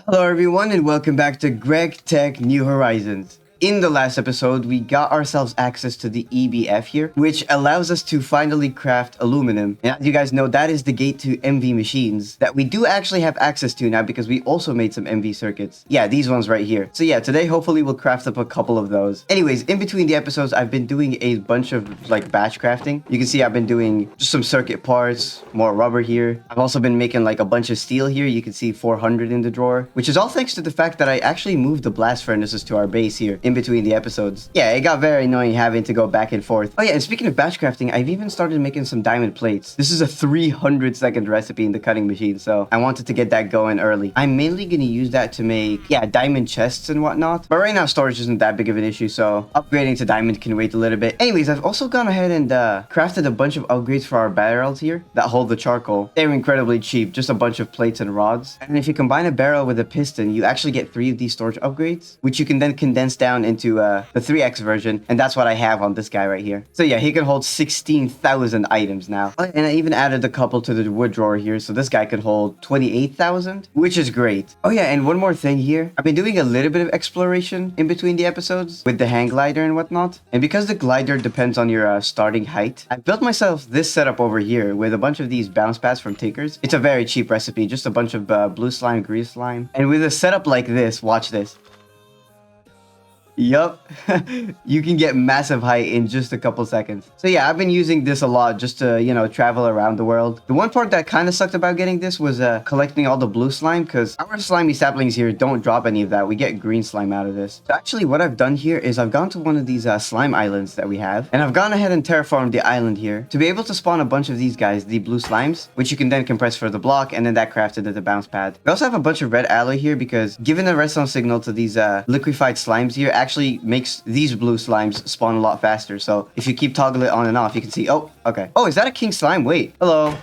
Hello everyone and welcome back to GregTech New Horizons. In the last episode, we got ourselves access to the EBF here, which allows us to finally craft aluminum. And as you guys know, that is the gate to MV machines that we do actually have access to now because we also made some MV circuits. Yeah, these ones right here. So yeah, today hopefully we'll craft up a couple of those. Anyways, in between the episodes, I've been doing a bunch of batch crafting. You can see I've been doing just some circuit parts, more rubber here. I've also been making a bunch of steel here. You can see 400 in the drawer, which is all thanks to the fact that I actually moved the blast furnaces to our base here in between the episodes. Yeah, it got very annoying having to go back and forth. Oh yeah, and speaking of batch crafting, I've even started making some diamond plates. This is a 300-second recipe in the cutting machine, so I wanted to get that going early. I'm mainly going to use that to make, diamond chests and whatnot. But right now, storage isn't that big of an issue, so upgrading to diamond can wait a little bit. Anyways, I've also gone ahead and crafted a bunch of upgrades for our barrels here that hold the charcoal. They're incredibly cheap, just a bunch of plates and rods. And if you combine a barrel with a piston, you actually get 3 of these storage upgrades, which you can then condense down into the 3x version, and that's what I have on this guy right here. So yeah, he can hold 16,000 items now. And I even added a couple to the wood drawer here, so this guy can hold 28,000, which is great. Oh yeah, and one more thing here. I've been doing a little bit of exploration in between the episodes with the hang glider and whatnot. And because the glider depends on your starting height, I built myself this setup over here with a bunch of these bounce pads from Tinkers. It's a very cheap recipe, just a bunch of blue slime, green slime. And with a setup like this, watch this. Yup, you can get massive height in just a couple seconds. So yeah, I've been using this a lot just to, travel around the world. The one part that kind of sucked about getting this was collecting all the blue slime, because our slimy saplings here don't drop any of that. We get green slime out of this. So actually what I've done here is I've gone to one of these slime islands that we have, and I've gone ahead and terraformed the island here to be able to spawn a bunch of these guys, the blue slimes, which you can then compress for the block, and then that crafts into the bounce pad. We also have a bunch of red alloy here because giving a redstone signal to these liquefied slimes here actually makes these blue slimes spawn a lot faster. So if you keep toggling it on and off, you can see, oh, okay. Oh, is that a king slime? Wait, hello.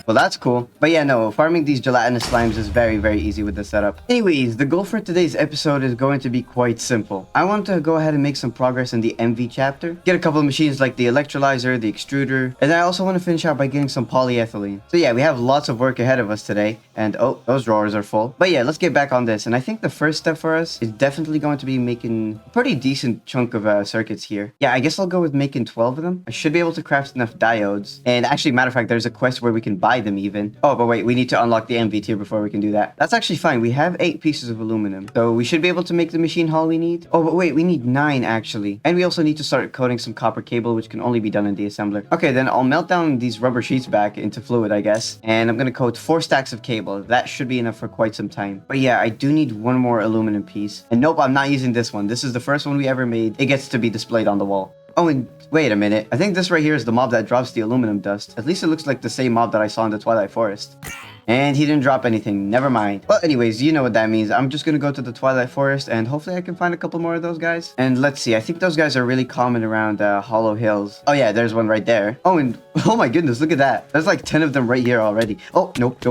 Well, that's cool. But yeah, no, farming these gelatinous slimes is very, very easy with the setup. Anyways, the goal for today's episode is going to be quite simple. I want to go ahead and make some progress in the MV chapter, get a couple of machines like the electrolyzer, the extruder, and I also want to finish out by getting some polyethylene. So yeah, we have lots of work ahead of us today, and oh, those drawers are full. But yeah, let's get back on this, and I think the first step for us is definitely going to be making a pretty decent chunk of circuits here. Yeah, I guess I'll go with making 12 of them. I should be able to craft enough diodes, and actually, matter of fact, there's a quest where we can buy them even. Oh, but wait, we need to unlock the MV tier before we can do that. That's actually fine. We have 8 pieces of aluminum, so we should be able to make the machine hull we need. Oh, but wait, we need 9 actually. And we also need to start coating some copper cable, which can only be done in the assembler. Okay, then I'll melt down these rubber sheets back into fluid, I guess. And I'm gonna coat 4 stacks of cable. That should be enough for quite some time. But yeah, I do need one more aluminum piece. And nope, I'm not using this one. This is the first one we ever made. It gets to be displayed on the wall. Oh, and wait a minute. I think this right here is the mob that drops the aluminum dust. At least it looks like the same mob that I saw in the Twilight Forest. And he didn't drop anything. Never mind. Well, anyways, you know what that means. I'm just gonna go to the Twilight Forest and hopefully I can find a couple more of those guys. And let's see. I think those guys are really common around Hollow Hills. Oh yeah, there's one right there. Oh, and oh my goodness, look at that. There's like 10 of them right here already. Oh, nope.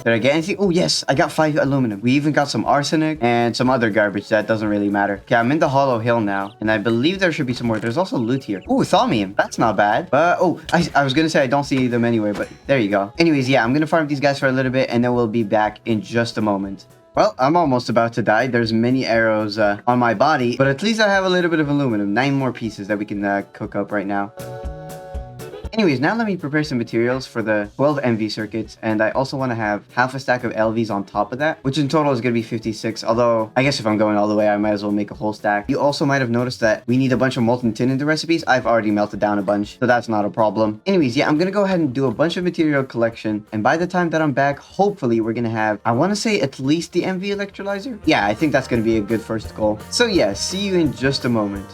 Did I get anything? Oh, yes. I got 5 aluminum. We even got some arsenic and some other garbage that doesn't really matter. Okay, I'm in the Hollow Hill now. And I believe there should be some more. There's also loot here. Oh, thaumium. That's not bad. But, oh, I was going to say I don't see them anywhere, but there you go. Anyways, yeah, I'm going to farm these guys for a little bit and then we'll be back in just a moment. Well, I'm almost about to die. There's many arrows on my body, but at least I have a little bit of aluminum. 9 more pieces that we can cook up right now. Anyways, now let me prepare some materials for the 12 MV circuits, and I also want to have half a stack of LVs on top of that, which in total is going to be 56, although I guess if I'm going all the way, I might as well make a whole stack. You also might have noticed that we need a bunch of molten tin in the recipes. I've already melted down a bunch, so that's not a problem. Anyways, yeah, I'm going to go ahead and do a bunch of material collection, and by the time that I'm back, hopefully we're going to have, I want to say at least the MV electrolyzer. Yeah, I think that's going to be a good first goal. So yeah, see you in just a moment.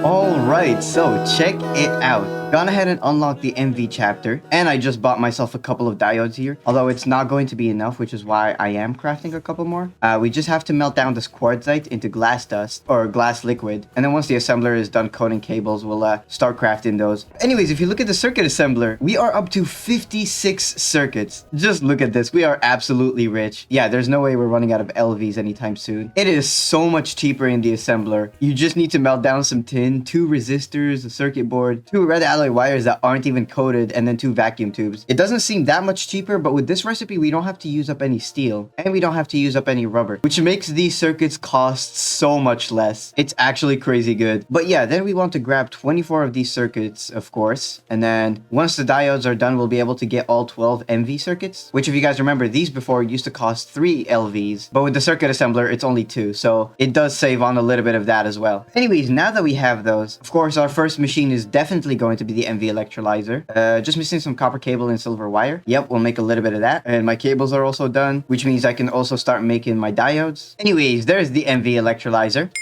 Alright, so check it out. Gone ahead and unlocked the MV chapter, and I just bought myself a couple of diodes here, although it's not going to be enough, which is why I am crafting a couple more. We just have to melt down this quartzite into glass dust, or glass liquid, and then once the assembler is done coating cables, we'll start crafting those. Anyways, if you look at the circuit assembler, we are up to 56 circuits. Just look at this, we are absolutely rich. Yeah, there's no way we're running out of LVs anytime soon. It is so much cheaper in the assembler. You just need to melt down some tin, 2 resistors, a circuit board, 2 red alloy wires that aren't even coated, and then 2 vacuum tubes. It doesn't seem that much cheaper, but with this recipe, we don't have to use up any steel, and we don't have to use up any rubber, which makes these circuits cost so much less. It's actually crazy good. But yeah, then we want to grab 24 of these circuits, of course, and then once the diodes are done, we'll be able to get all 12 MV circuits, which if you guys remember, these before used to cost 3 LVs, but with the circuit assembler, it's only 2, so it does save on a little bit of that as well. Anyways, now that we have those, of course, our first machine is definitely going to be the MV electrolyzer. Just missing some copper cable and silver wire. Yep, we'll make a little bit of that. And my cables are also done, which means I can also start making my diodes. Anyways, there's the MV electrolyzer.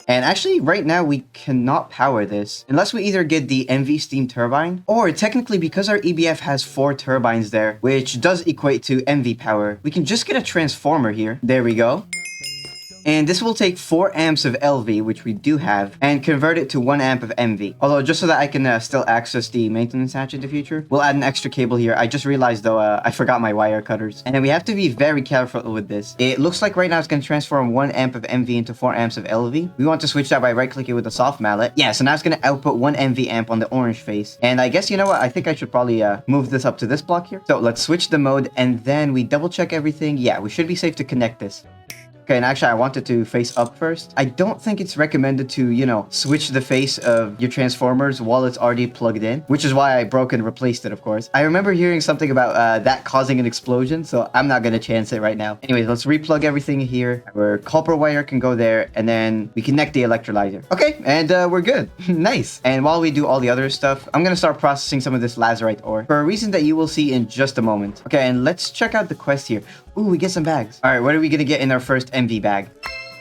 And actually, right now, we cannot power this unless we either get the MV steam turbine, or technically, because our EBF has 4 turbines there, which does equate to MV power, we can just get a transformer here. There we go. And this will take 4 amps of LV, which we do have, and convert it to 1 amp of MV. Although, just so that I can still access the maintenance hatch in the future, we'll add an extra cable here. I just realized, though, I forgot my wire cutters. And we have to be very careful with this. It looks like right now it's going to transform 1 amp of MV into 4 amps of LV. We want to switch that by right-clicking with the soft mallet. Yeah, so now it's going to output 1 MV amp on the orange face. And I guess, you know what? I think I should probably move this up to this block here. So let's switch the mode, and then we double-check everything. Yeah, we should be safe to connect this. Okay, and actually I wanted to face up first. I don't think it's recommended to, you know, switch the face of your transformers while it's already plugged in, which is why I broke and replaced it, of course. I remember hearing something about that causing an explosion, so I'm not gonna chance it right now. Anyways, let's replug everything here. Our copper wire can go there, and then we connect the electrolyzer. Okay, and we're good. Nice. And while we do all the other stuff, I'm gonna start processing some of this lazurite ore for a reason that you will see in just a moment. Okay, and let's check out the quest here. Ooh, we get some bags. All right, what are we gonna get in our first MV bag?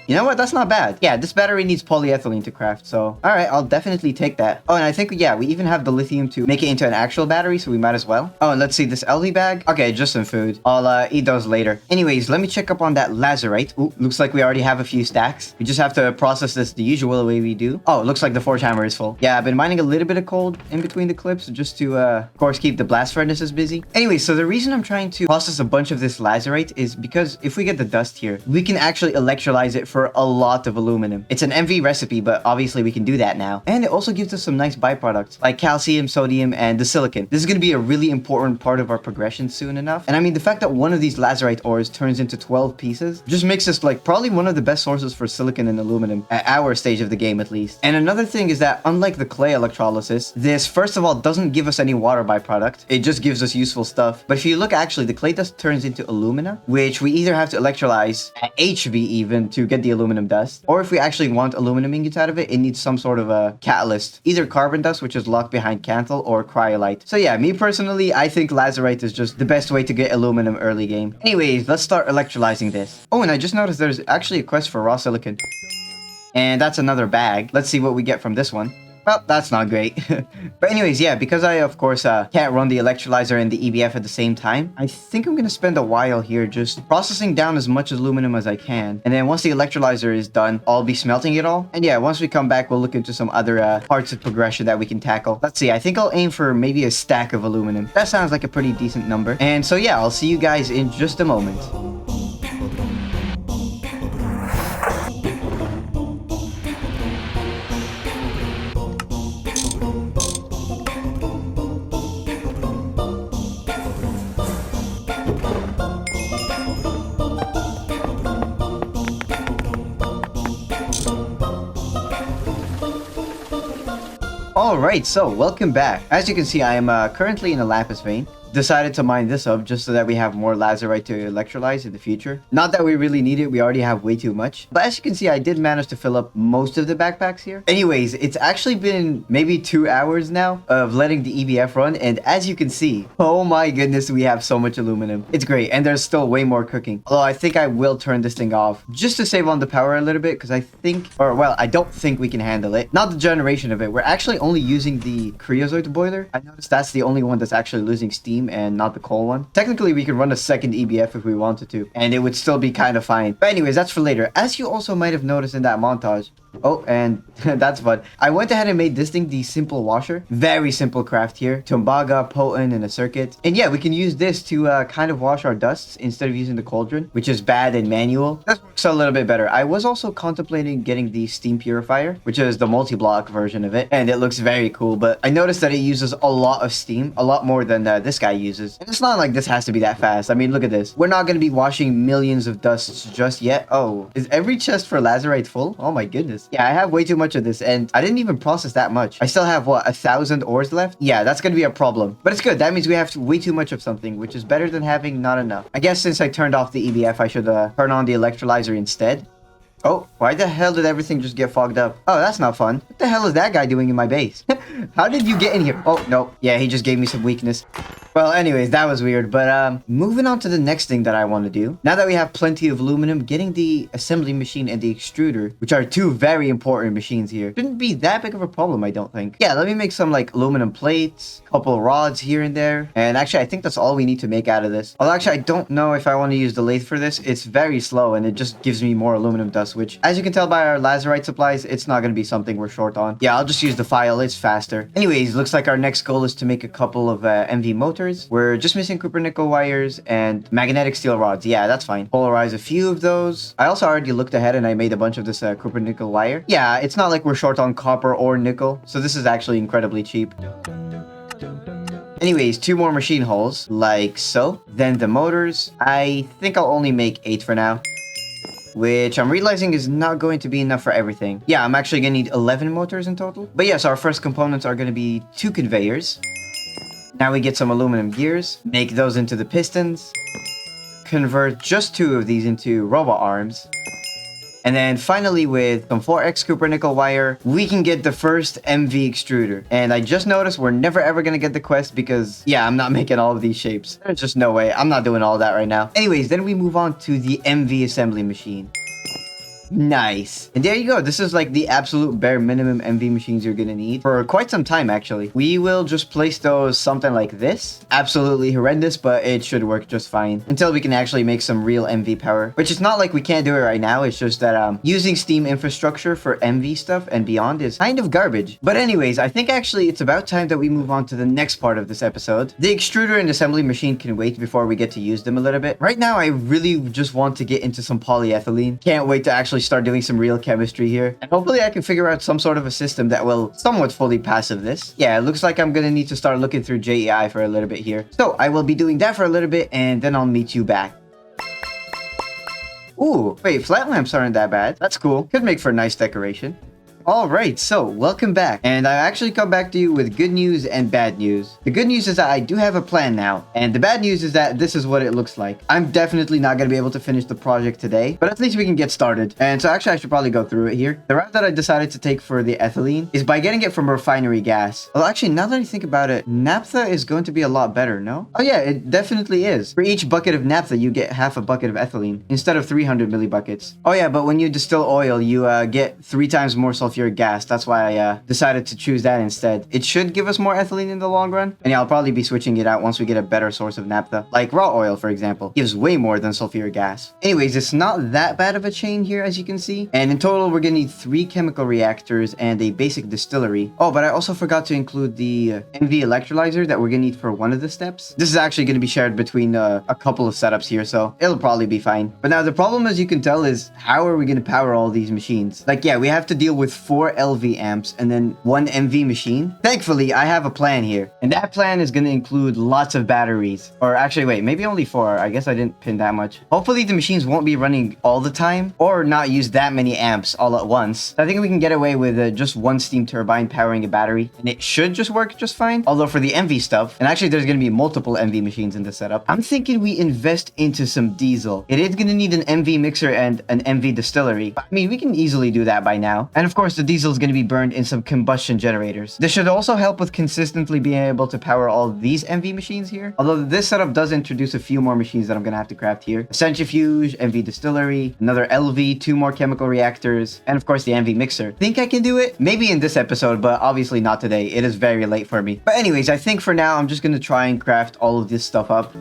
You know what? That's not bad. Yeah, this battery needs polyethylene to craft, so... Alright, I'll definitely take that. Oh, and I think, yeah, we even have the lithium to make it into an actual battery, so we might as well. Oh, and let's see, this LV bag? Okay, just some food. I'll eat those later. Anyways, let me check up on that lazurite. Ooh, looks like we already have a few stacks. We just have to process this the usual way we do. Oh, it looks like the forge hammer is full. Yeah, I've been mining a little bit of coal in between the clips, just to, of course, keep the blast furnaces busy. Anyway, so the reason I'm trying to process a bunch of this lazurite is because if we get the dust here, we can actually electrolyze it for a lot of aluminum. It's an MV recipe, but obviously we can do that now. And it also gives us some nice byproducts like calcium, sodium, and the silicon. This is going to be a really important part of our progression soon enough. And I mean, the fact that one of these lazurite ores turns into 12 pieces just makes us like probably one of the best sources for silicon and aluminum at our stage of the game at least. And another thing is that unlike the clay electrolysis, this first of all doesn't give us any water byproduct. It just gives us useful stuff. But if you look actually, the clay dust turns into alumina, which we either have to electrolyze at HV even to get the aluminum dust, or if we actually want aluminum ingots out of it, it needs some sort of a catalyst, either carbon dust, which is locked behind Canthal, or cryolite. So yeah, me personally, I think lazurite is just the best way to get aluminum early game. Anyways, let's start electrolyzing this. Oh, and I just noticed there's actually a quest for raw silicon. And that's another bag. Let's see what we get from this one. Well, that's not great. But anyways, yeah, because I, of course, can't run the electrolyzer and the EBF at the same time, I think I'm going to spend a while here just processing down as much aluminum as I can. And then once the electrolyzer is done, I'll be smelting it all. And yeah, once we come back, we'll look into some other parts of progression that we can tackle. Let's see, I think I'll aim for maybe a stack of aluminum. That sounds like a pretty decent number. And so yeah, I'll see you guys in just a moment. Alright, so welcome back. As you can see, I am currently in a lapis vein. decided to mine this up just so that we have more lazurite to electrolyze in the future. Not that we really need it, we already have way too much. But as you can see, I did manage to fill up most of the backpacks here. Anyways, it's actually been maybe 2 hours now of letting the EBF run, and as you can see, oh my goodness, we have so much aluminum. It's great, and there's still way more cooking. Although I think I will turn this thing off just to save on the power a little bit, because I think, or well, I don't think we can handle it. Not the generation of it. We're actually only using the creosote boiler. I noticed that's the only one that's actually losing steam and not the coal one. Technically, we could run a second EBF if we wanted to, and it would still be kind of fine. But anyways, that's for later. As you also might have noticed in that montage, oh, and that's fun. I went ahead and made this thing the simple washer. Very simple craft here. Tumbaga, potent, and a circuit. And yeah, we can use this to kind of wash our dusts instead of using the cauldron, which is bad and manual. That works a little bit better. I was also contemplating getting the steam purifier, which is the multi-block version of it, and it looks very cool, but I noticed that it uses a lot of steam, a lot more than this guy uses. And it's not like this has to be that fast. I mean, look at this. We're not going to be washing millions of dusts just yet. Oh, is every chest for lazurite full? Oh my goodness. Yeah, I have way too much of this, and I didn't even process that much. I still have, what, 1,000 ores left? Yeah, that's gonna be a problem. But it's good. That means we have way too much of something, which is better than having not enough. I guess since I turned off the EBF, I should turn on the electrolyzer instead. Oh, why the hell did everything just get fogged up? Oh, that's not fun. What the hell is that guy doing in my base? How did you get in here? Oh, no. Yeah, he just gave me some weakness. Well, anyways, that was weird, but moving on to the next thing that I want to do. Now that we have plenty of aluminum, getting the assembly machine and the extruder, which are two very important machines here, shouldn't be that big of a problem, I don't think. Yeah, let me make some like aluminum plates, couple rods here and there, and actually I think that's all we need to make out of this. Although actually I don't know if I want to use the lathe for this. It's very slow and it just gives me more aluminum dust, which as you can tell by our lazurite supplies, it's not going to be something we're short on. Yeah, I'll just use the file, it's faster. Anyways, looks like our next goal is to make a couple of MV motors. We're just missing copper nickel wires and magnetic steel rods. Yeah, that's fine. Polarize a few of those. I also already looked ahead and I made a bunch of this copper nickel wire. Yeah, it's not like we're short on copper or nickel, so this is actually incredibly cheap. Anyways, 2 more machine holes, like so. Then the motors. I think I'll only make 8 for now, which I'm realizing is not going to be enough for everything. Yeah, I'm actually gonna need 11 motors in total. But yes, our first components are gonna be 2 conveyors. Now we get some aluminum gears, make those into the pistons, convert just 2 of these into robot arms, and then finally with some 4x copper nickel wire, we can get the first MV extruder. And I just noticed we're never ever gonna get the quest because, yeah, I'm not making all of these shapes. There's just no way. I'm not doing all that right now. Anyways, then we move on to the MV assembly machine. Nice. And there you go. This is like the absolute bare minimum MV machines you're gonna need for quite some time, actually. We will just place those something like this. Absolutely horrendous, but it should work just fine until we can actually make some real MV power, which is not like we can't do it right now. It's just that using Steam infrastructure for MV stuff and beyond is kind of garbage. But anyways, I think actually it's about time that we move on to the next part of this episode. The extruder and assembly machine can wait before we get to use them a little bit. Right now, I really just want to get into some polyethylene. Can't wait to actually start doing some real chemistry here, and hopefully I can figure out some sort of a system that will somewhat fully passive this. Yeah, it looks like I'm gonna need to start looking through JEI for a little bit here, so I will be doing that for a little bit and then I'll meet you back. Ooh, wait, flat lamps aren't that bad. That's cool. Could make for a nice decoration. Alright, so welcome back, and I actually come back to you with good news and bad news. The good news is that I do have a plan now, and the bad news is that this is what it looks like. I'm definitely not going to be able to finish the project today, but at least we can get started. And so actually I should probably go through it here. The route that I decided to take for the ethylene is by getting it from refinery gas. Well, actually, now that I think about it, naphtha is going to be a lot better, no? Oh yeah, it definitely is. For each bucket of naphtha, you get half a bucket of ethylene instead of 300 millibuckets. Oh yeah, but when you distill oil, you get 3 times more sulfuric gas. That's why I decided to choose that instead. It should give us more ethylene in the long run, and yeah, I'll probably be switching it out once we get a better source of naphtha. Like raw oil, for example, gives way more than sulfuric gas. Anyways, it's not that bad of a chain here, as you can see, and in total we're gonna need 3 chemical reactors and a basic distillery. Oh, but I also forgot to include the MV electrolyzer that we're gonna need for one of the steps. This is actually gonna be shared between a couple of setups here, so it'll probably be fine. But now the problem, as you can tell, is how are we gonna power all these machines? Like, yeah, we have to deal with 4 LV amps and then 1 MV machine. Thankfully, I have a plan here. And that plan is going to include lots of batteries. Or actually, wait, maybe only 4. I guess I didn't pin that much. Hopefully, the machines won't be running all the time or not use that many amps all at once. So I think we can get away with just 1 steam turbine powering a battery. And it should just work just fine. Although for the MV stuff, and actually there's going to be multiple MV machines in this setup, I'm thinking we invest into some diesel. It is going to need an MV mixer and an MV distillery. I mean, we can easily do that by now. And of course, the diesel is going to be burned in some combustion generators. This should also help with consistently being able to power all these MV machines here. Although this setup does introduce a few more machines that I'm going to have to craft here. A centrifuge, MV distillery, another LV, 2 more chemical reactors, and of course the MV mixer. Think I can do it? Maybe in this episode, but obviously not today. It is very late for me. But anyways, I think for now, I'm just going to try and craft all of this stuff up.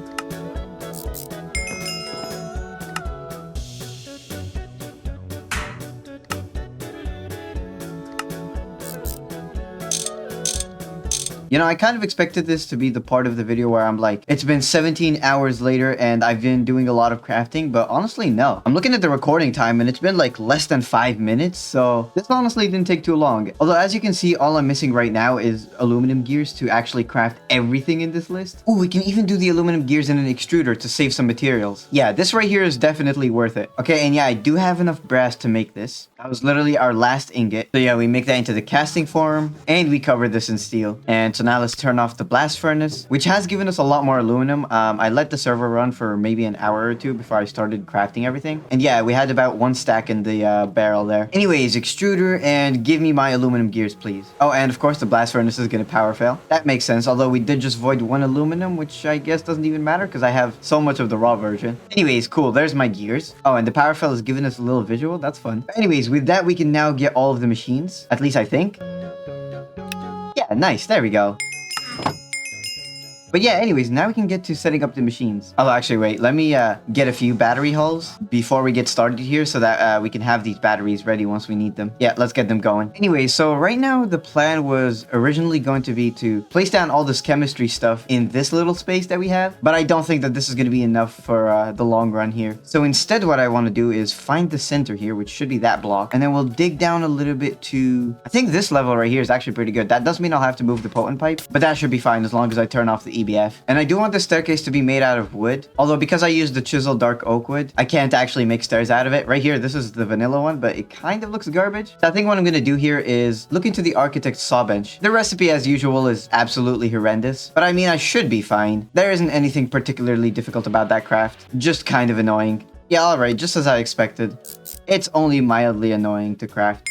You know, I kind of expected this to be the part of the video where I'm like, it's been 17 hours later and I've been doing a lot of crafting, but honestly, no. I'm looking at the recording time and it's been like less than 5 minutes, so this honestly didn't take too long. Although, as you can see, all I'm missing right now is aluminum gears to actually craft everything in this list. Oh, we can even do the aluminum gears in an extruder to save some materials. Yeah, this right here is definitely worth it. Okay, and yeah, I do have enough brass to make this. That was literally our last ingot. So yeah, we make that into the casting form and we cover this in steel. And so now let's turn off the blast furnace, which has given us a lot more aluminum. I let the server run for maybe an hour or 2 before I started crafting everything. And yeah, we had about 1 stack in the barrel there. Anyways, extruder, and give me my aluminum gears, please. Oh, and of course the blast furnace is going to power fail. That makes sense, although we did just void 1 aluminum, which I guess doesn't even matter because I have so much of the raw version. Anyways, cool, there's my gears. Oh, and the power fail is giving us a little visual. That's fun. But anyways, with that, we can now get all of the machines. At least I think. Yeah, nice. There we go. But yeah, anyways, now we can get to setting up the machines. Oh, actually, wait. Let me get a few battery hulls before we get started here so that we can have these batteries ready once we need them. Yeah, let's get them going. Anyway, so right now the plan was originally going to be to place down all this chemistry stuff in this little space that we have. But I don't think that this is going to be enough for the long run here. So instead, what I want to do is find the center here, which should be that block. And then we'll dig down a little bit to... I think this level right here is actually pretty good. That does mean I'll have to move the potent pipe. But that should be fine as long as I turn off the EBF. And I do want the staircase to be made out of wood. Although because I used the chiseled dark oak wood, I can't actually make stairs out of it. Right here, this is the vanilla one, but it kind of looks garbage. So I think what I'm going to do here is look into the architect's saw bench. The recipe, as usual, is absolutely horrendous. But I mean, I should be fine. There isn't anything particularly difficult about that craft. Just kind of annoying. Yeah, alright, just as I expected. It's only mildly annoying to craft.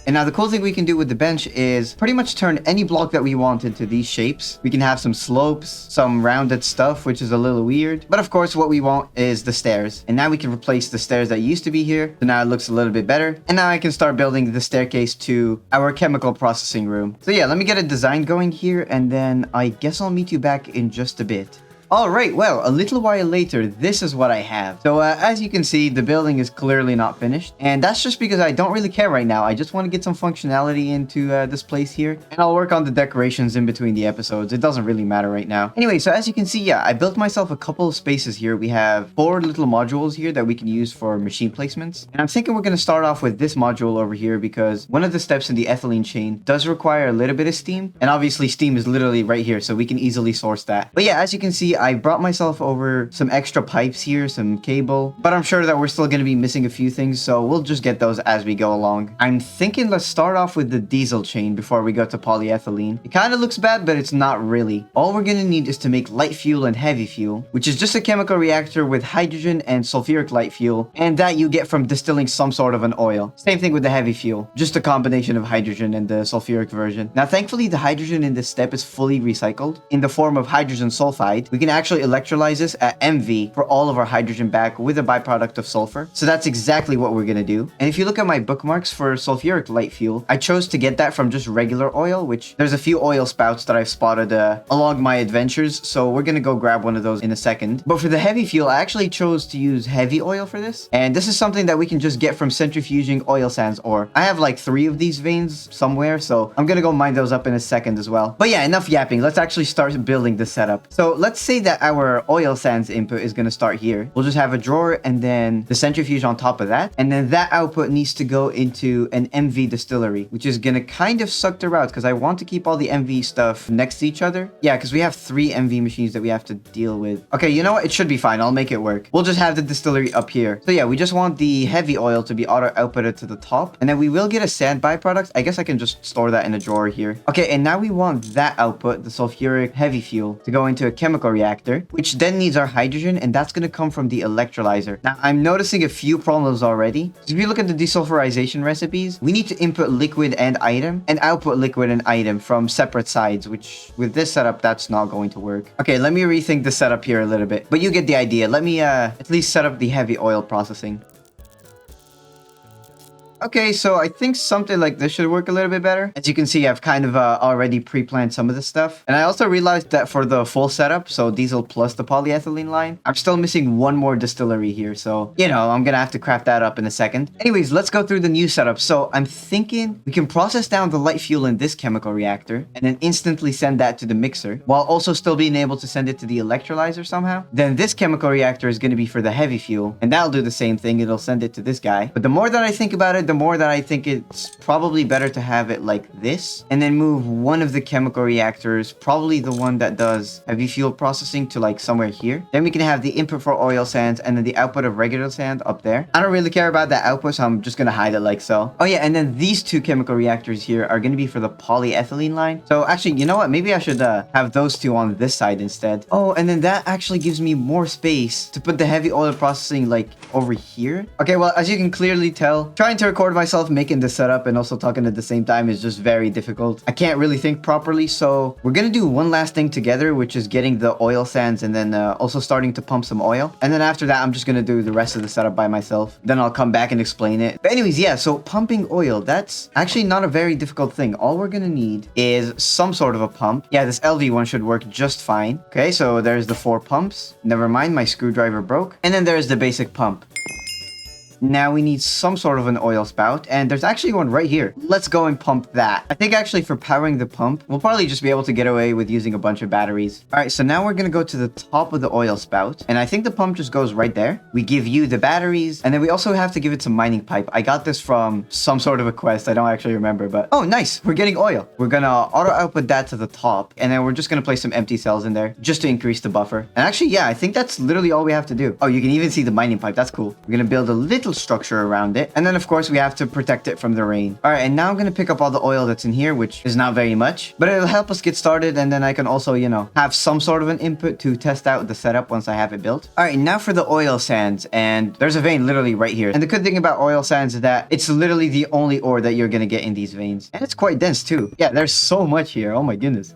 And now the cool thing we can do with the bench is pretty much turn any block that we want into these shapes. We can have some slopes, some rounded stuff, which is a little weird. But of course, what we want is the stairs. And now we can replace the stairs that used to be here. So now it looks a little bit better. And now I can start building the staircase to our chemical processing room. So yeah, let me get a design going here. And then I guess I'll meet you back in just a bit. Alright, well, a little while later, this is what I have. So, as you can see, the building is clearly not finished. And that's just because I don't really care right now. I just want to get some functionality into this place here. And I'll work on the decorations in between the episodes. It doesn't really matter right now. Anyway, so as you can see, yeah, I built myself a couple of spaces here. We have 4 little modules here that we can use for machine placements. And I'm thinking we're going to start off with this module over here because one of the steps in the ethylene chain does require a little bit of steam. And obviously, steam is literally right here, so we can easily source that. But yeah, as you can see, I brought myself over some extra pipes here, some cable, but I'm sure that we're still going to be missing a few things, so we'll just get those as we go along. I'm thinking let's start off with the diesel chain before we go to polyethylene. It kind of looks bad, but it's not really. All we're going to need is to make light fuel and heavy fuel, which is just a chemical reactor with hydrogen and sulfuric light fuel, and that you get from distilling some sort of an oil. Same thing with the heavy fuel, just a combination of hydrogen and the sulfuric version. Now, thankfully, the hydrogen in this step is fully recycled in the form of hydrogen sulfide. We can actually electrolyze this at MV for all of our hydrogen back with a byproduct of sulfur. So that's exactly what we're gonna do. And if you look at my bookmarks for sulfuric light fuel, I chose to get that from just regular oil, which there's a few oil spouts that I've spotted along my adventures. So we're gonna go grab one of those in a second. But for the heavy fuel, I actually chose to use heavy oil for this. And this is something that we can just get from centrifuging oil sands ore. I have like 3 of these veins somewhere, so I'm gonna go mine those up in a second as well. But yeah, enough yapping. Let's actually start building the setup. So let's say say that our oil sands input is going to start here. We'll just have a drawer and then the centrifuge on top of that. And then that output needs to go into an MV distillery, which is going to kind of suck the route because I want to keep all the MV stuff next to each other. Yeah, because we have 3 MV machines that we have to deal with. Okay, you know what? It should be fine. I'll make it work. We'll just have the distillery up here. So yeah, we just want the heavy oil to be auto outputted to the top. And then we will get a sand byproduct. I guess I can just store that in a drawer here. Okay, and now we want that output, the sulfuric heavy fuel, to go into a chemical reactor, which then needs our hydrogen, and that's going to come from the electrolyzer. Now, I'm noticing a few problems already. So if you look at the desulfurization recipes, we need to input liquid and item and output liquid and item from separate sides, which with this setup, that's not going to work. Okay, let me rethink the setup here a little bit, but you get the idea. Let me at least set up the heavy oil processing. Okay, so I think something like this should work a little bit better. As you can see, I've kind of already pre-planned some of this stuff. And I also realized that for the full setup, so diesel plus the polyethylene line, I'm still missing one more distillery here. So, you know, I'm gonna have to craft that up in a second. Anyways, let's go through the new setup. So I'm thinking we can process down the light fuel in this chemical reactor and then instantly send that to the mixer while also still being able to send it to the electrolyzer somehow. Then this chemical reactor is gonna be for the heavy fuel, and that'll do the same thing. It'll send it to this guy. But the more that I think about it, the more that I think it's probably better to have it like this and then move one of the chemical reactors, probably the one that does heavy fuel processing, to like somewhere here. Then we can have the input for oil sands and then the output of regular sand up there. I don't really care about that output, so I'm just gonna hide it like so. Oh yeah, and then these 2 chemical reactors here are gonna be for the polyethylene line. So actually, you know what? Maybe I should have those 2 on this side instead. Oh, and then that actually gives me more space to put the heavy oil processing like over here. Okay, well, as you can clearly tell, trying to record myself making the setup and also talking at the same time is just very difficult. I can't really think properly, so we're gonna do one last thing together, which is getting the oil sands and then also starting to pump some oil. And then after that, I'm just gonna do the rest of the setup by myself. Then I'll come back and explain it. But anyways, yeah, so pumping oil, that's actually not a very difficult thing. All we're gonna need is some sort of a pump. Yeah, this LV one should work just fine. Okay, so there's the 4 pumps. Never mind, my screwdriver broke. And then there's the basic pump. Now we need some sort of an oil spout, and there's actually one right here. Let's go and pump that. I think actually for powering the pump, we'll probably just be able to get away with using a bunch of batteries. All right, so now we're gonna go to the top of the oil spout, and I think the pump just goes right there. We give you the batteries, and then we also have to give it some mining pipe. I got this from some sort of a quest. I don't actually remember, but oh, nice. We're getting oil. We're gonna auto output that to the top, and then we're just gonna place some empty cells in there just to increase the buffer. And actually, yeah, I think that's literally all we have to do. Oh, you can even see the mining pipe. That's cool. We're gonna build a little structure around it, and then of course we have to protect it from the rain. All right, and now I'm gonna pick up all the oil that's in here, which is not very much, but it'll help us get started, and then I can also, you know, have some sort of an input to test out the setup once I have it built. All right, now for the oil sands, and there's a vein literally right here. And the good thing about oil sands is that it's literally the only ore that you're gonna get in these veins, and it's quite dense too. Yeah, there's so much here. Oh my goodness.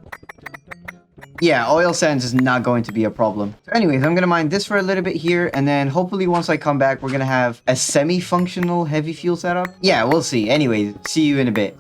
Yeah, oil sands is not going to be a problem. So anyways, I'm gonna mine this for a little bit here, and then hopefully once I come back, we're gonna have a semi-functional heavy fuel setup. Yeah, we'll see. Anyways, see you in a bit.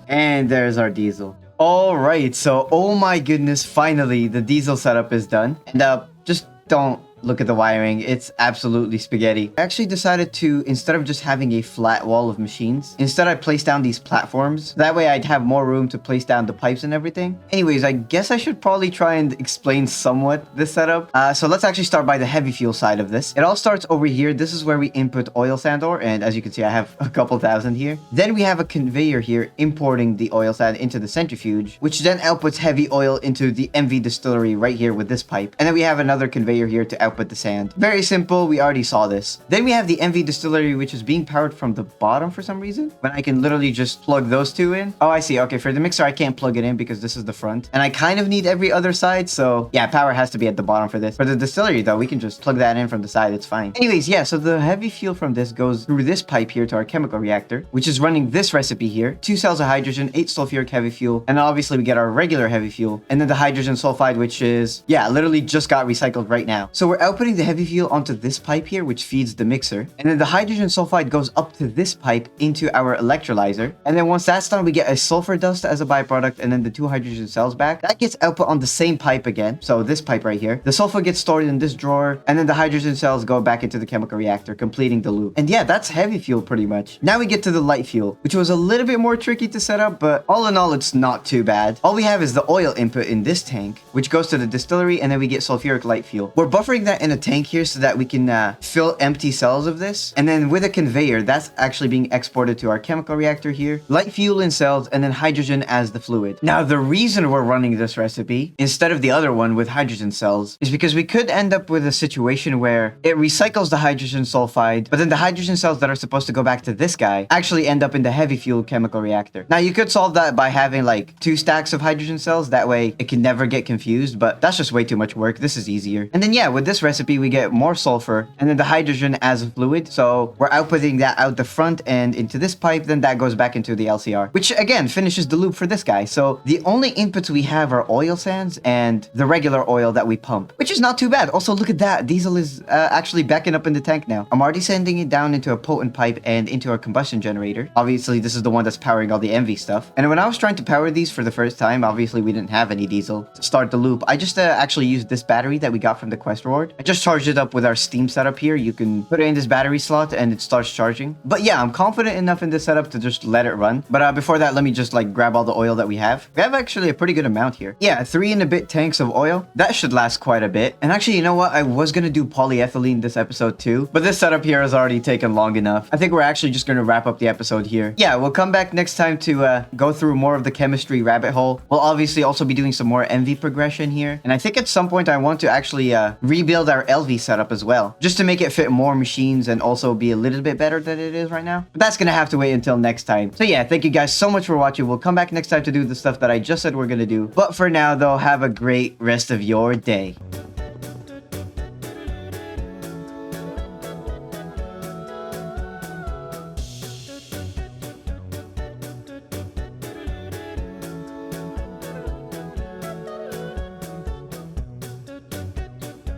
And there's our diesel. All right, so oh my goodness, finally the diesel setup is done. And just don't look at the wiring. It's absolutely spaghetti. I actually decided to, instead of just having a flat wall of machines, instead I placed down these platforms. That way I'd have more room to place down the pipes and everything. Anyways, I guess I should probably try and explain somewhat this setup. So let's actually start by the heavy fuel side of this. It all starts over here. This is where we input oil sand ore, and as you can see, I have a couple thousand here. Then we have a conveyor here importing the oil sand into the centrifuge, which then outputs heavy oil into the MV distillery right here with this pipe. And then we have another conveyor here to output the sand. Very simple. We already saw this. Then we have the MV distillery, which is being powered from the bottom for some reason, when I can literally just plug those 2 in. Oh, I see. Okay, for the mixer, I can't plug it in because this is the front, and I kind of need every other side. So yeah, power has to be at the bottom for this. For the distillery though, we can just plug that in from the side. It's fine. Anyways, yeah, so the heavy fuel from this goes through this pipe here to our chemical reactor, which is running this recipe here: 2 cells of hydrogen, 8 sulfuric heavy fuel, and obviously we get our regular heavy fuel, and then the hydrogen sulfide, which is, yeah, literally just got recycled right now. So we're outputting the heavy fuel onto this pipe here, which feeds the mixer. And then the hydrogen sulfide goes up to this pipe into our electrolyzer. And then once that's done, we get a sulfur dust as a byproduct, and then the 2 hydrogen cells back. That gets output on the same pipe again. So this pipe right here. The sulfur gets stored in this drawer, and then the hydrogen cells go back into the chemical reactor, completing the loop. And yeah, that's heavy fuel pretty much. Now we get to the light fuel, which was a little bit more tricky to set up, but all in all, it's not too bad. All we have is the oil input in this tank, which goes to the distillery, and then we get sulfuric light fuel. We're buffering that in a tank here so that we can fill empty cells of this. And then with a conveyor, that's actually being exported to our chemical reactor here. Light fuel in cells, and then hydrogen as the fluid. Now, the reason we're running this recipe instead of the other one with hydrogen cells is because we could end up with a situation where it recycles the hydrogen sulfide, but then the hydrogen cells that are supposed to go back to this guy actually end up in the heavy fuel chemical reactor. Now, you could solve that by having like 2 stacks of hydrogen cells. That way it can never get confused, but that's just way too much work. This is easier. And then yeah, with this recipe, we get more sulfur and then the hydrogen as a fluid. So we're outputting that out the front end into this pipe, then that goes back into the LCR, which again finishes the loop for this guy. So the only inputs we have are oil sands and the regular oil that we pump, which is not too bad. Also, look at that. Diesel is actually backing up in the tank now. I'm already sending it down into a potent pipe and into our combustion generator. Obviously, this is the one that's powering all the MV stuff. And when I was trying to power these for the first time, obviously we didn't have any diesel to start the loop. I just actually used this battery that we got from the quest reward. I just charged it up with our Steam setup here. You can put it in this battery slot and it starts charging. But yeah, I'm confident enough in this setup to just let it run. But before that, let me just like grab all the oil that we have. We have actually a pretty good amount here. Yeah, 3 and a bit tanks of oil. That should last quite a bit. And actually, you know what? I was gonna do polyethylene this episode too, but this setup here has already taken long enough. I think we're actually just gonna wrap up the episode here. Yeah, we'll come back next time to go through more of the chemistry rabbit hole. We'll obviously also be doing some more MV progression here. And I think at some point I want to actually rebuild our LV setup as well, just to make it fit more machines and also be a little bit better than it is right now. But that's gonna have to wait until next time. So yeah, thank you guys so much for watching. We'll come back next time to do the stuff that I just said we're gonna do. But for now though, have a great rest of your day.